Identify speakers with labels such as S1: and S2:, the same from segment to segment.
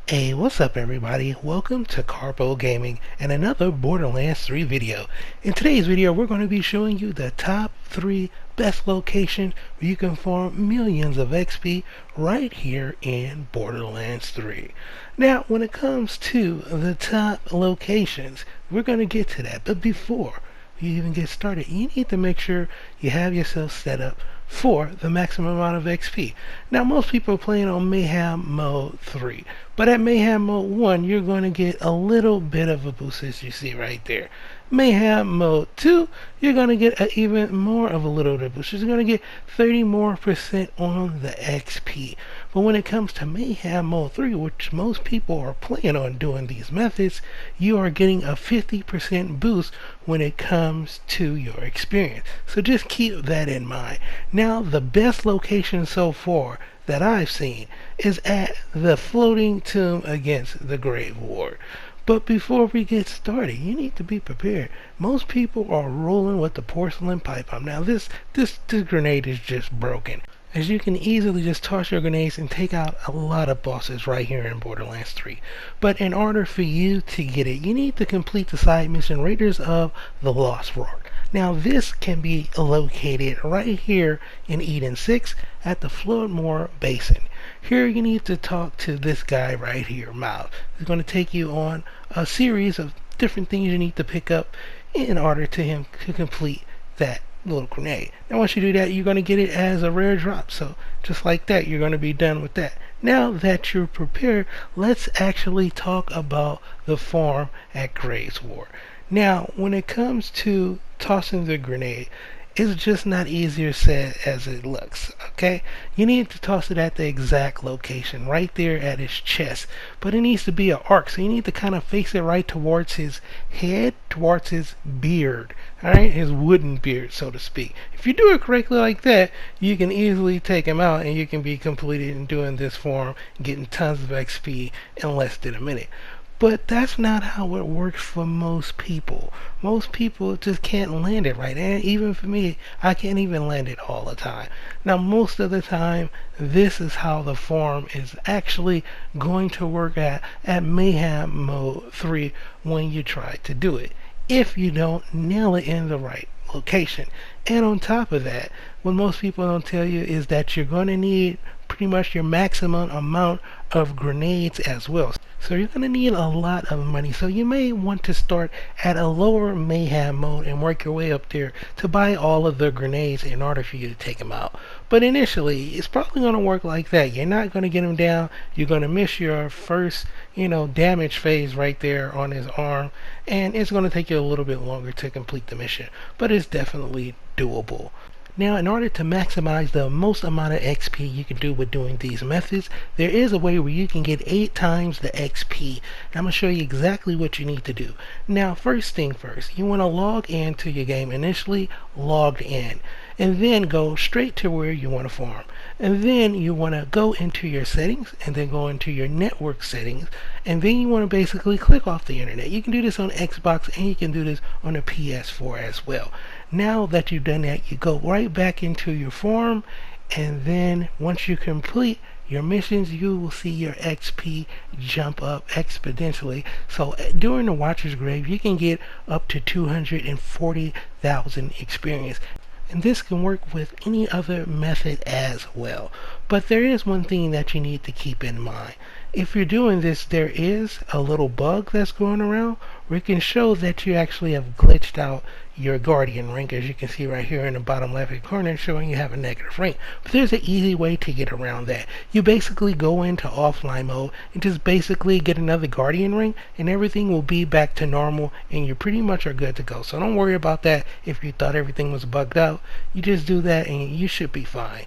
S1: Hey, what's up everybody? Welcome to Carbo Gaming and another Borderlands 3 video. In today's video, we're going to be showing you the top 3 best locations where you can farm millions of XP right here in Borderlands 3. Now, when it comes to the top locations, we're going to get to that. But before you even get started, you need to make sure you have yourself set up for the maximum amount of XP. Now, most people are playing on Mayhem Mode 3, but at Mayhem Mode 1, you're going to get a little bit of a boost, as you see right there. Mayhem Mode 2, you're going to get even more of a little bit of boost. You're going to get 30% more on the XP. But when it comes to Mayhem Mode 3, which most people are playing on doing these methods, you are getting a 50% boost when it comes to your experience. So just keep that in mind. Now, the best location so far that I've seen is at the floating tomb against the Grave Ward. But before we get started, you need to be prepared. Most people are rolling with the porcelain pipe bomb. Now this grenade is just broken, as you can easily just toss your grenades and take out a lot of bosses right here in Borderlands 3. But in order for you to get it, you need to complete the side mission Raiders of the Lost Rock. Now this can be located right here in Eden 6 at the Floodmore Basin. Here you need to talk to this guy right here, Miles. He's going to take you on a series of different things you need to pick up in order to him to complete that little grenade. Now once you do that, you're going to get it as a rare drop. So just like that, you're going to be done with that. Now that you're prepared, let's actually talk about the farm at Graves Ward. Now when it comes to tossing the grenade, it's just not easier said as it looks, okay? You need to toss it at the exact location, right there at his chest. But it needs to be an arc, so you need to kind of face it right towards his head, towards his beard, alright? His wooden beard, so to speak. If you do it correctly like that, you can easily take him out and you can be completed in doing this form, getting tons of XP in less than a minute. But that's not how it works for most people. Most people just can't land it right. And even for me, I can't even land it all the time. Now, most of the time, this is how the farm is actually going to work at Mayhem Mode 3 when you try to do it, if you don't nail it in the right location. And on top of that, what most people don't tell you is that you're going to need pretty much your maximum amount of grenades as well. So you're going to need a lot of money. So you may want to start at a lower mayhem mode and work your way up there to buy all of the grenades in order for you to take them out. But initially, it's probably going to work like that. You're not going to get him down. You're going to miss your first, damage phase right there on his arm. And it's going to take you a little bit longer to complete the mission. But it's definitely doable. Now, in order to maximize the most amount of XP you can do with doing these methods, there is a way where you can get 8 times the XP. I'm going to show you exactly what you need to do. Now, first thing first, you want to log into your game initially, logged in, and then go straight to where you want to farm. And then you want to go into your settings, and then go into your network settings, and then you want to basically click off the internet. You can do this on Xbox, and you can do this on a PS4 as well. Now that you've done that, you go right back into your farm, and then once you complete your missions, you will see your XP jump up exponentially. So during the Watcher's Grave, you can get up to 240,000 experience. And this can work with any other method as well. But there is one thing that you need to keep in mind. If you're doing this, there is a little bug that's going around where it can show that you actually have glitched out your guardian rank, as you can see right here in the bottom left hand corner, showing you have a negative rank. But there's an easy way to get around that. You basically go into offline mode and just basically get another guardian rank, and everything will be back to normal, and you pretty much are good to go. So don't worry about that. If you thought everything was bugged out, you just do that and you should be fine.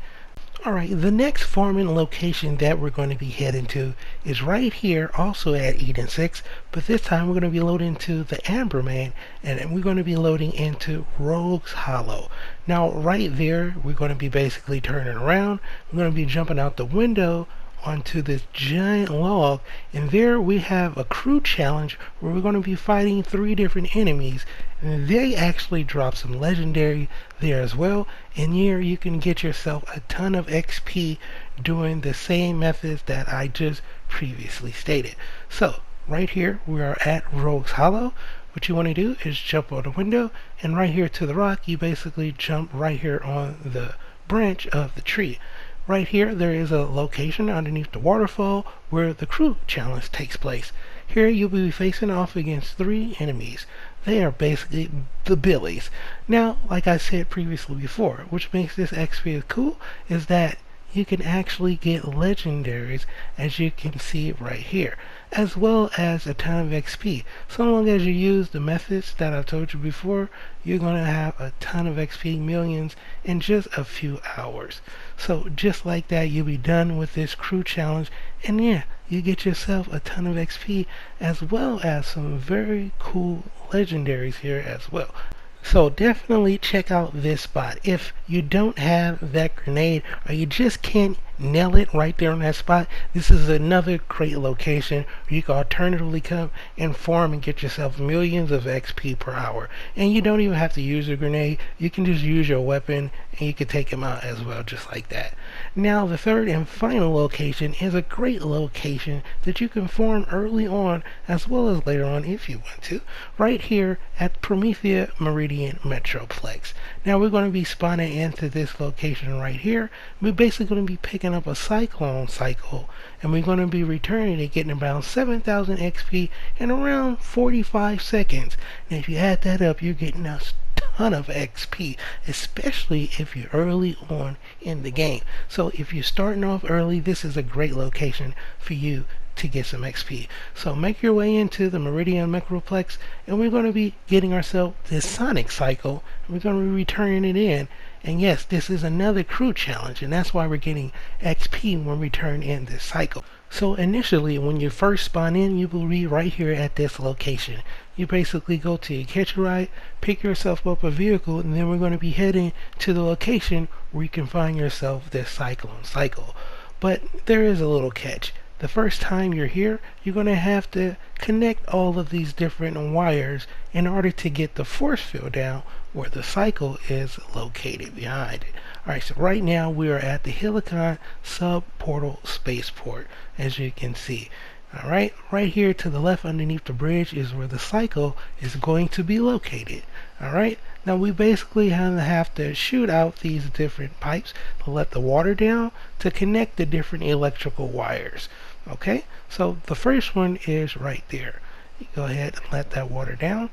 S1: Alright, the next farming location that we're going to be heading to is right here, also at Eden 6, but this time we're going to be loading into the Amberman, and we're going to be loading into Rogue's Hollow. Now, right there, we're going to be basically turning around. We're going to be jumping out the window onto this giant log, and there we have a crew challenge where we're going to be fighting 3 different enemies, and they actually drop some legendary there as well. And here you can get yourself a ton of XP doing the same methods that I just previously stated. So right here we are at Rogue's Hollow. What you want to do is jump on the window, and right here to the rock you basically jump right here on the branch of the tree. Right here there is a location underneath the waterfall where the crew challenge takes place. Here you'll be facing off against 3 enemies. They are basically the Billies. Now, like I said previously before, which makes this XP cool, is that you can actually get legendaries, as you can see right here, as well as a ton of XP. So long as you use the methods that I told you before, you're going to have a ton of XP, millions, in just a few hours. So just like that, you'll be done with this crew challenge, and yeah, you get yourself a ton of XP, as well as some very cool legendaries here as well. So definitely check out this spot. If you don't have that grenade, or you just can't nail it right there on that spot, this is another great location where you can alternatively come and farm and get yourself millions of XP per hour. And you don't even have to use a grenade. You can just use your weapon and you can take them out as well, just like that. Now the third and final location is a great location that you can farm early on as well as later on if you want to, right here at Promethea Meridian Metroplex. Now we're going to be spawning into this location right here. We're basically going to be picking up a Cyclone Cycle, and we're going to be returning it, getting around 7,000 XP in around 45 seconds. And if you add that up, you're getting a ton of XP, especially if you're early on in the game. So if you're starting off early, this is a great location for you to get some XP. So make your way into the Meridian Metroplex, and we're going to be getting ourselves this Sonic Cycle, and we're going to be returning it in. And yes, this is another crew challenge, and that's why we're getting XP when we turn in this cycle. So initially, when you first spawn in, you will be right here at this location. You basically go to your catch a ride, pick yourself up a vehicle, and then we're going to be heading to the location where you can find yourself this Cyclone Cycle. But there is a little catch. The first time you're here, you're going to have to connect all of these different wires in order to get the force field down where the cycle is located behind it. Alright, so right now we are at the Helicon Sub-Portal Spaceport, as you can see. Alright, right here to the left underneath the bridge is where the cycle is going to be located. Alright, now we basically have to shoot out these different pipes to let the water down to connect the different electrical wires. Okay, so the first one is right there. You go ahead and let that water down.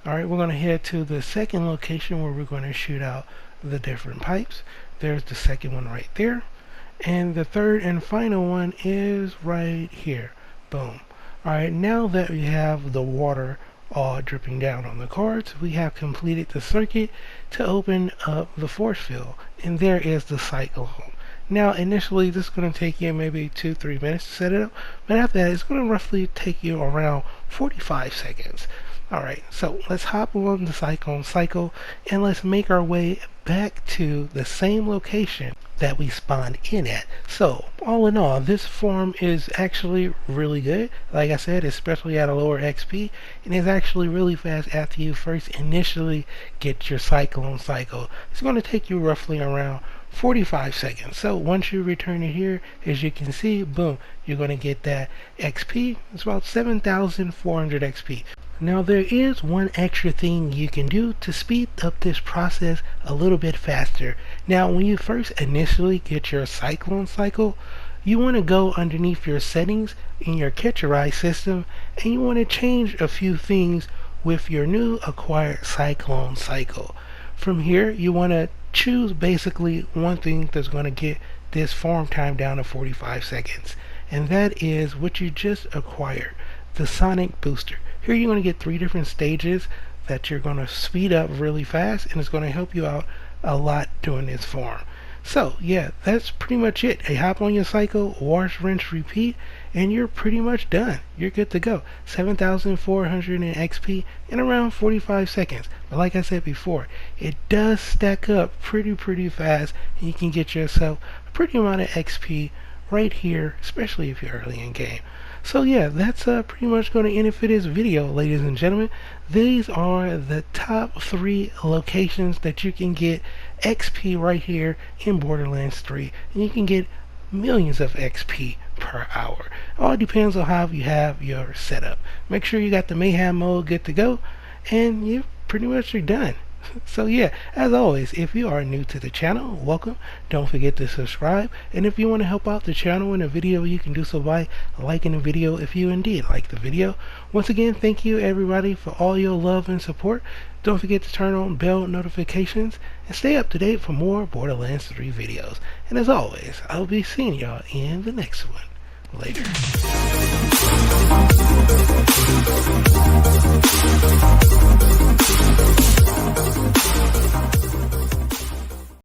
S1: Alright, we're going to head to the second location where we're going to shoot out the different pipes. There's the second one right there. And the third and final one is right here. Boom. Alright, now that we have the water all dripping down on the cards, we have completed the circuit to open up the force field. And there is the cyclone. Now initially this is going to take you maybe 2-3 minutes to set it up, but after that it's going to roughly take you around 45 seconds. Alright, so let's hop on the Cyclone Cycle and let's make our way back to the same location that we spawned in at. So all in all, this farm is actually really good. Like I said, especially at a lower XP, and it's actually really fast after you first initially get your Cyclone Cycle. It's going to take you roughly around 45 seconds. So once you return it here, as you can see, boom, you're going to get that XP. It's about 7,400 XP. Now there is one extra thing you can do to speed up this process a little bit faster. Now when you first initially get your Cyclone Cycle, you want to go underneath your settings in your catch a ride system, and you want to change a few things with your new acquired Cyclone Cycle. From here you want to choose basically one thing that's going to get this farm time down to 45 seconds, and that is what you just acquired, the Sonic Booster. Here you're going to get 3 different stages that you're going to speed up really fast, and it's going to help you out a lot during this farm. So yeah, that's pretty much it. Hey, hop on your cycle, wash, rinse, repeat, and you're pretty much done. You're good to go. 7,400 in XP in around 45 seconds. But like I said before, it does stack up pretty fast, and you can get yourself a pretty amount of XP right here, especially if you're early in game. So yeah, that's pretty much going to end it for this video, ladies and gentlemen. These are the top 3 locations that you can get XP right here in Borderlands 3. And you can get millions of XP per hour. All depends on how you have your setup. Make sure you got the mayhem mode good to go, and you pretty much are done. So yeah, as always, if you are new to the channel, welcome. Don't forget to subscribe, and if you want to help out the channel in a video, you can do so by liking the video if you indeed like the video. Once again, thank you everybody for all your love and support. Don't forget to turn on bell notifications and stay up to date for more Borderlands 3 videos. And as always, I'll be seeing y'all in the next one. Later.